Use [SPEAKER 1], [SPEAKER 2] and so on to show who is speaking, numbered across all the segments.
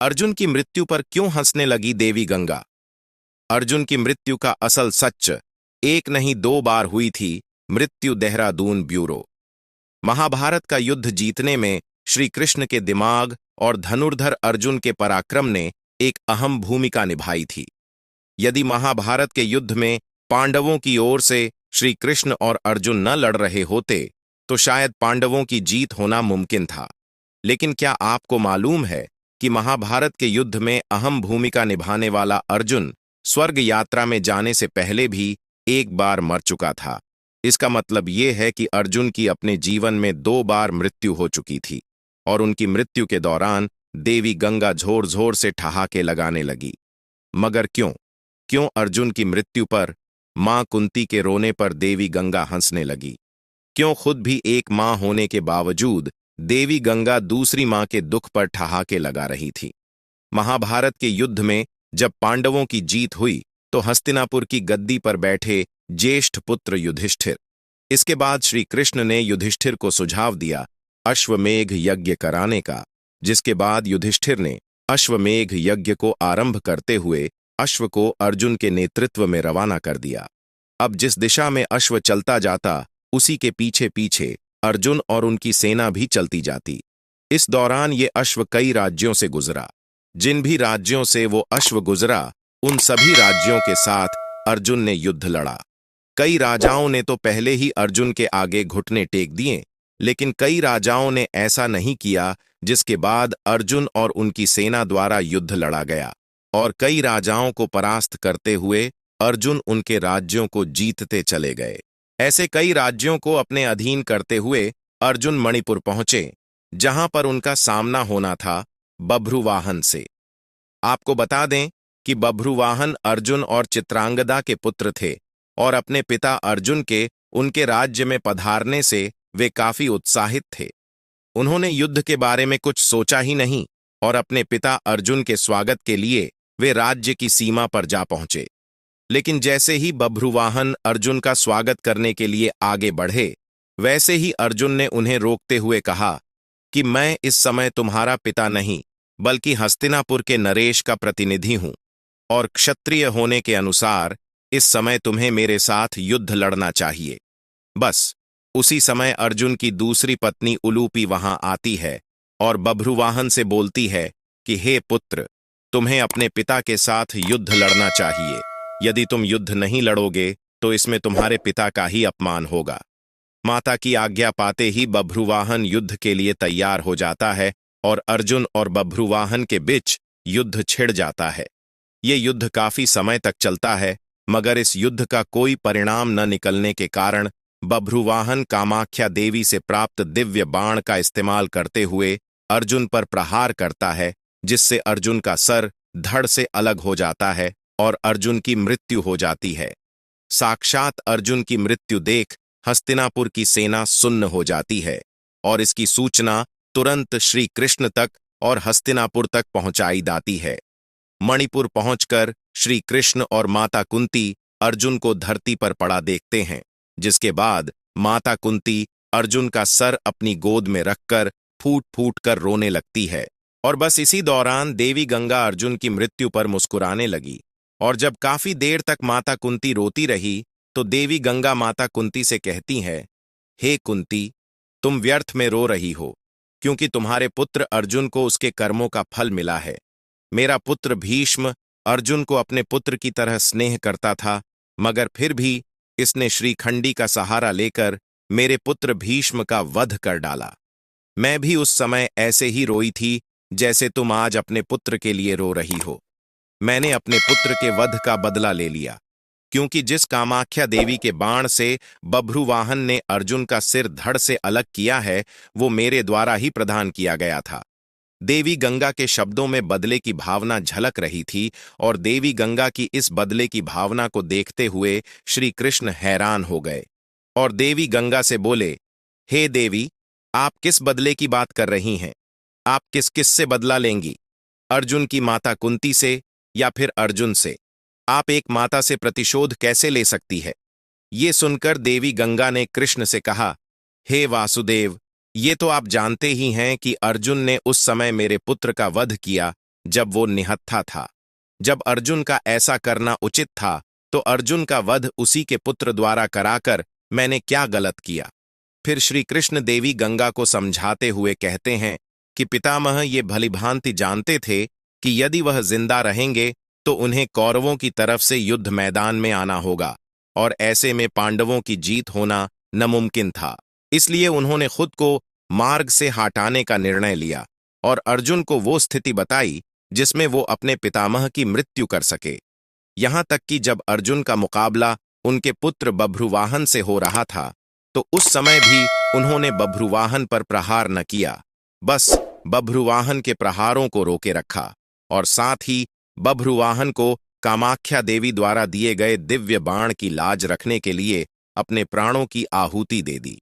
[SPEAKER 1] अर्जुन की मृत्यु पर क्यों हंसने लगी देवी गंगा? अर्जुन की मृत्यु का असल सच एक नहीं दो बार हुई थी। मृत्यु देहरादून ब्यूरो। महाभारत का युद्ध जीतने में श्री कृष्ण के दिमाग और धनुर्धर अर्जुन के पराक्रम ने एक अहम भूमिका निभाई थी। यदि महाभारत के युद्ध में पांडवों की ओर से श्री कृष्ण और अर्जुन न लड़ रहे होते तो शायद पांडवों की जीत होना मुमकिन था। लेकिन क्या आपको मालूम है कि महाभारत के युद्ध में अहम भूमिका निभाने वाला अर्जुन स्वर्ग यात्रा में जाने से पहले भी एक बार मर चुका था। इसका मतलब ये है कि अर्जुन की अपने जीवन में दो बार मृत्यु हो चुकी थी और उनकी मृत्यु के दौरान देवी गंगा झोर झोर से ठहाके लगाने लगी। मगर क्यों क्यों अर्जुन की मृत्यु पर मां कुंती के रोने पर देवी गंगा हंसने लगी? क्यों खुद भी एक मां होने के बावजूद देवी गंगा दूसरी मां के दुख पर ठहाके लगा रही थी? महाभारत के युद्ध में जब पांडवों की जीत हुई तो हस्तिनापुर की गद्दी पर बैठे ज्येष्ठ पुत्र युधिष्ठिर। इसके बाद श्री कृष्ण ने युधिष्ठिर को सुझाव दिया अश्वमेघ यज्ञ कराने का, जिसके बाद युधिष्ठिर ने अश्वमेघ यज्ञ को आरंभ करते हुए अश्व को अर्जुन के नेतृत्व में रवाना कर दिया। अब जिस दिशा में अश्व चलता जाता उसी के पीछे पीछे अर्जुन और उनकी सेना भी चलती जाती। इस दौरान ये अश्व कई राज्यों से गुजरा। जिन भी राज्यों से वो अश्व गुजरा उन सभी राज्यों के साथ अर्जुन ने युद्ध लड़ा। कई राजाओं ने तो पहले ही अर्जुन के आगे घुटने टेक दिए, लेकिन कई राजाओं ने ऐसा नहीं किया, जिसके बाद अर्जुन और उनकी सेना द्वारा युद्ध लड़ा गया और कई राजाओं को परास्त करते हुए अर्जुन उनके राज्यों को जीतते चले गए। ऐसे कई राज्यों को अपने अधीन करते हुए अर्जुन मणिपुर पहुंचे, जहां पर उनका सामना होना था बभ्रुवाहन से। आपको बता दें कि बभ्रुवाहन अर्जुन और चित्रांगदा के पुत्र थे और अपने पिता अर्जुन के उनके राज्य में पधारने से वे काफी उत्साहित थे। उन्होंने युद्ध के बारे में कुछ सोचा ही नहीं और अपने पिता अर्जुन के स्वागत के लिए वे राज्य की सीमा पर जा पहुंचे। लेकिन जैसे ही बभ्रुवाहन अर्जुन का स्वागत करने के लिए आगे बढ़े, वैसे ही अर्जुन ने उन्हें रोकते हुए कहा कि मैं इस समय तुम्हारा पिता नहीं बल्कि हस्तिनापुर के नरेश का प्रतिनिधि हूं और क्षत्रिय होने के अनुसार इस समय तुम्हें मेरे साथ युद्ध लड़ना चाहिए। बस उसी समय अर्जुन की दूसरी पत्नी उलूपी वहां आती है और बभ्रुवाहन से बोलती है कि हे पुत्र, तुम्हें अपने पिता के साथ युद्ध लड़ना चाहिए। यदि तुम युद्ध नहीं लड़ोगे तो इसमें तुम्हारे पिता का ही अपमान होगा। माता की आज्ञा पाते ही बभ्रुवाहन युद्ध के लिए तैयार हो जाता है और अर्जुन और बभ्रुवाहन के बीच युद्ध छिड़ जाता है। ये युद्ध काफी समय तक चलता है, मगर इस युद्ध का कोई परिणाम न निकलने के कारण बभ्रुवाहन कामाख्या देवी से प्राप्त दिव्य बाण का इस्तेमाल करते हुए अर्जुन पर प्रहार करता है, जिससे अर्जुन का सर धड़ से अलग हो जाता है और अर्जुन की मृत्यु हो जाती है। साक्षात अर्जुन की मृत्यु देख हस्तिनापुर की सेना सुन्न हो जाती है और इसकी सूचना तुरंत श्री कृष्ण तक और हस्तिनापुर तक पहुंचाई जाती है। मणिपुर पहुंचकर श्री कृष्ण और माता कुंती अर्जुन को धरती पर पड़ा देखते हैं, जिसके बाद माता कुंती अर्जुन का सर अपनी गोद में रखकर फूट फूट कर रोने लगती है। और बस इसी दौरान देवी गंगा अर्जुन की मृत्यु पर मुस्कुराने लगी और जब काफी देर तक माता कुंती रोती रही तो देवी गंगा माता कुंती से कहती है, हे कुंती, तुम व्यर्थ में रो रही हो, क्योंकि तुम्हारे पुत्र अर्जुन को उसके कर्मों का फल मिला है। मेरा पुत्र भीष्म अर्जुन को अपने पुत्र की तरह स्नेह करता था, मगर फिर भी इसने श्रीखंडी का सहारा लेकर मेरे पुत्र भीष्म का वध कर डाला। मैं भी उस समय ऐसे ही रोई थी जैसे तुम आज अपने पुत्र के लिए रो रही हो। मैंने अपने पुत्र के वध का बदला ले लिया, क्योंकि जिस कामाख्या देवी के बाण से बभ्रुवाहन ने अर्जुन का सिर धड़ से अलग किया है, वो मेरे द्वारा ही प्रदान किया गया था। देवी गंगा के शब्दों में बदले की भावना झलक रही थी और देवी गंगा की इस बदले की भावना को देखते हुए श्री कृष्ण हैरान हो गए और देवी गंगा से बोले, हे देवी, आप किस बदले की बात कर रही हैं? आप किस किस से बदला लेंगी? अर्जुन की माता कुंती से या फिर अर्जुन से? आप एक माता से प्रतिशोध कैसे ले सकती है? ये सुनकर देवी गंगा ने कृष्ण से कहा, हे वासुदेव, ये तो आप जानते ही हैं कि अर्जुन ने उस समय मेरे पुत्र का वध किया जब वो निहत्था था। जब अर्जुन का ऐसा करना उचित था, तो अर्जुन का वध उसी के पुत्र द्वारा कराकर मैंने क्या गलत किया। फिर श्री कृष्ण देवी गंगा को समझाते हुए कहते हैं कि पितामह ये भलीभांति जानते थे कि यदि वह जिंदा रहेंगे तो उन्हें कौरवों की तरफ से युद्ध मैदान में आना होगा, और ऐसे में पांडवों की जीत होना नामुमकिन था। इसलिए उन्होंने खुद को मार्ग से हटाने का निर्णय लिया और अर्जुन को वो स्थिति बताई जिसमें वो अपने पितामह की मृत्यु कर सके। यहां तक कि जब अर्जुन का मुकाबला उनके पुत्र बभ्रुवाहन से हो रहा था, तो उस समय भी उन्होंने बभ्रुवाहन पर प्रहार न किया, बस बभ्रुवाहन के प्रहारों को रोके रखा और साथ ही बभ्रुवाहन को कामाख्या देवी द्वारा दिए गए दिव्य बाण की लाज रखने के लिए अपने प्राणों की आहुति दे दी।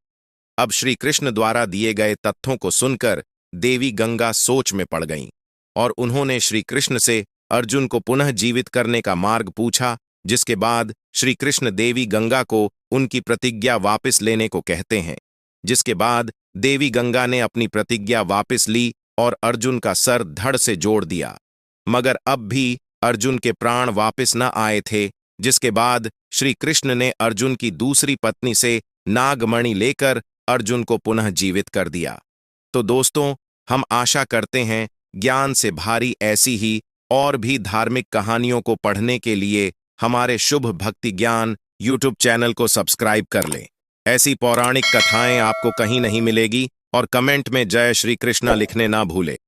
[SPEAKER 1] अब श्री कृष्ण द्वारा दिए गए तथ्यों को सुनकर देवी गंगा सोच में पड़ गईं और उन्होंने श्री कृष्ण से अर्जुन को पुनः जीवित करने का मार्ग पूछा, जिसके बाद श्री कृष्ण देवी गंगा को उनकी प्रतिज्ञा वापस लेने को कहते हैं। जिसके बाद देवी गंगा ने अपनी प्रतिज्ञा वापस ली और अर्जुन का सर धड़ से जोड़ दिया, मगर अब भी अर्जुन के प्राण वापस न आए थे। जिसके बाद श्री कृष्ण ने अर्जुन की दूसरी पत्नी से नागमणि लेकर अर्जुन को पुनः जीवित कर दिया। तो दोस्तों, हम आशा करते हैं ज्ञान से भारी ऐसी ही और भी धार्मिक कहानियों को पढ़ने के लिए हमारे शुभ भक्ति ज्ञान यूट्यूब चैनल को सब्सक्राइब कर लें। ऐसी पौराणिक कथाएं आपको कहीं नहीं मिलेगी, और कमेंट में जय श्री कृष्णा लिखने ना भूले।